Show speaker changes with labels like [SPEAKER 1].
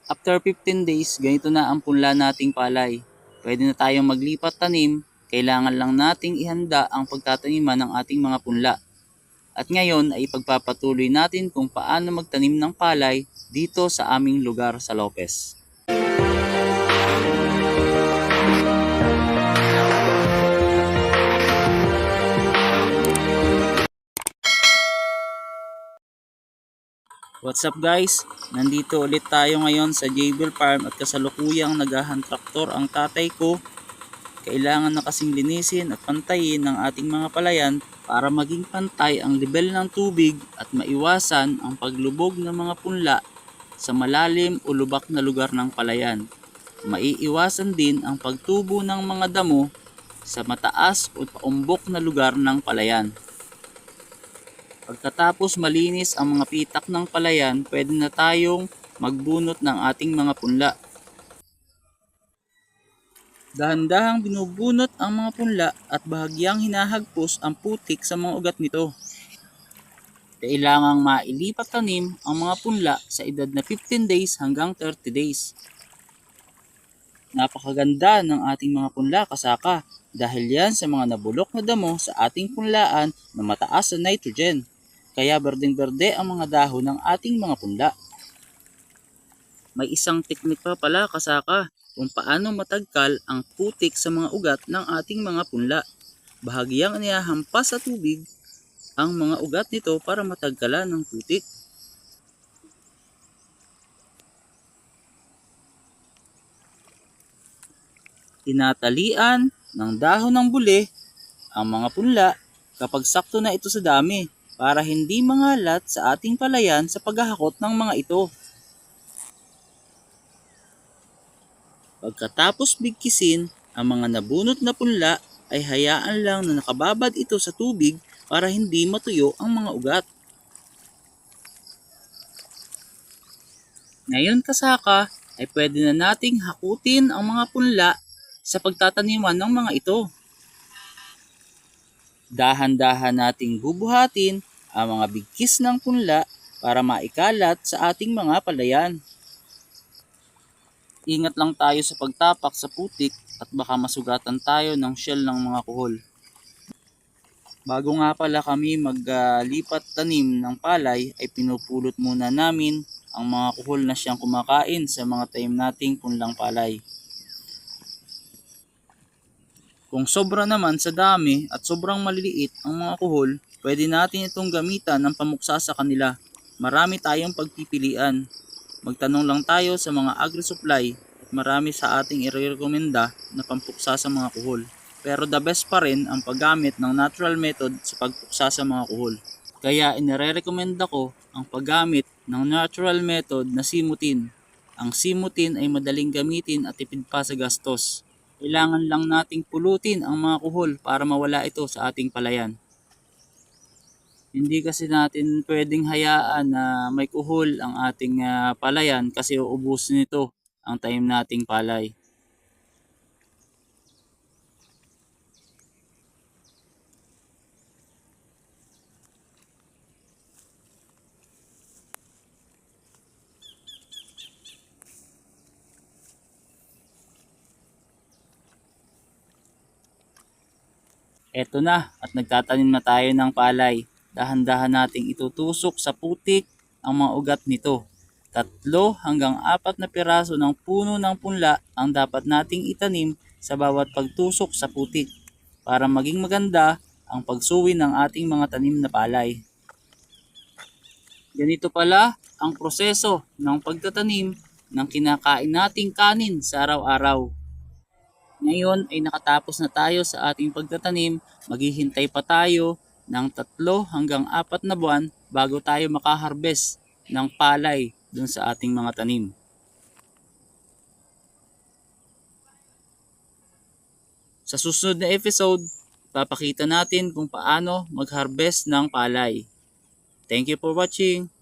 [SPEAKER 1] After 15 days, ganito na ang punla nating palay. Pwede na tayong maglipat tanim, kailangan lang nating ihanda ang pagtataniman ng ating mga punla. At ngayon ay ipagpapatuloy natin kung paano magtanim ng palay dito sa aming lugar sa Lopez. What's up guys? Nandito ulit tayo ngayon sa Jabil Farm at kasalukuyang naghahan traktor ang tatay ko. Kailangan na kasing linisin at pantayin ng ating mga palayan para maging pantay ang level ng tubig at maiwasan ang paglubog ng mga punla sa malalim o lubak na lugar ng palayan. Maiiwasan din ang pagtubo ng mga damo sa mataas o paumbok na lugar ng palayan. Pagkatapos malinis ang mga pitak ng palayan, pwede na tayong magbunot ng ating mga punla. Dahan-dahang binubunot ang mga punla at bahagyang hinahagpos ang putik sa mga ugat nito. Kailangang mailipat tanim ang mga punla sa edad na 15 days hanggang 30 days. Napakaganda ng ating mga punla kasaka dahil yan sa mga nabulok na damo sa ating punlaan na mataas sa nitrogen. Kaya berdeng-berde ang mga dahon ng ating mga punla. May isang teknik pa pala kasaka kung paano matagkal ang putik sa mga ugat ng ating mga punla. Bahagyang inihahampas sa tubig ang mga ugat nito para matagkalan ng putik. Tinatalian ng dahon ng buli ang mga punla kapag sakto na ito sa dami para hindi mangalat sa ating palayan sa paghahakot ng mga ito. Pagkatapos bigkisin ang mga nabunot na punla ay hayaan lang na nakababad ito sa tubig para hindi matuyo ang mga ugat. Ngayon kasaka ay pwede na nating hakutin ang mga punla sa pagtataniman ng mga ito. Dahan-dahan nating bubuhatin ang mga bigkis ng punla para maikalat sa ating mga palayan. Ingat lang tayo sa pagtapak sa putik at baka masugatan tayo ng shell ng mga kuhol. Bago nga pala kami maglipat tanim ng palay ay pinupulot muna namin ang mga kuhol na siyang kumakain sa mga tanim nating punlang palay. Kung sobra naman sa dami at sobrang maliliit ang mga kuhol, pwede natin itong gamitan ng pamuksa sa kanila. Marami tayong pagpipilian. Magtanong lang tayo sa mga agri-supply at marami sa ating irerekomenda na pampuksa sa mga kuhol. Pero the best pa rin ang paggamit ng natural method sa pagpuksa sa mga kuhol. Kaya inirerekomenda ko ang paggamit ng natural method na simutin. Ang simutin ay madaling gamitin at tipid pa sa gastos. Kailangan lang nating pulutin ang mga kuhol para mawala ito sa ating palayan. Hindi kasi natin pwedeng hayaan na may kuhol ang ating palayan kasi uubusin nito ang tanim nating palay. Eto na at nagtatanim na tayo ng palay. Dahan-dahan nating itutusok sa putik ang mga ugat nito. 3 hanggang 4 na piraso ng puno ng punla ang dapat nating itanim sa bawat pagtusok sa putik para maging maganda ang pagsuwi ng ating mga tanim na palay. Ganito pala ang proseso ng pagtatanim ng kinakain nating kanin sa araw-araw. Ngayon ay nakatapos na tayo sa ating pagtatanim, maghihintay pa tayo ng 3 hanggang 4 na buwan bago tayo makaharvest ng palay dun sa ating mga tanim. Sa susunod na episode, papakita natin kung paano mag-harvest ng palay. Thank you for watching!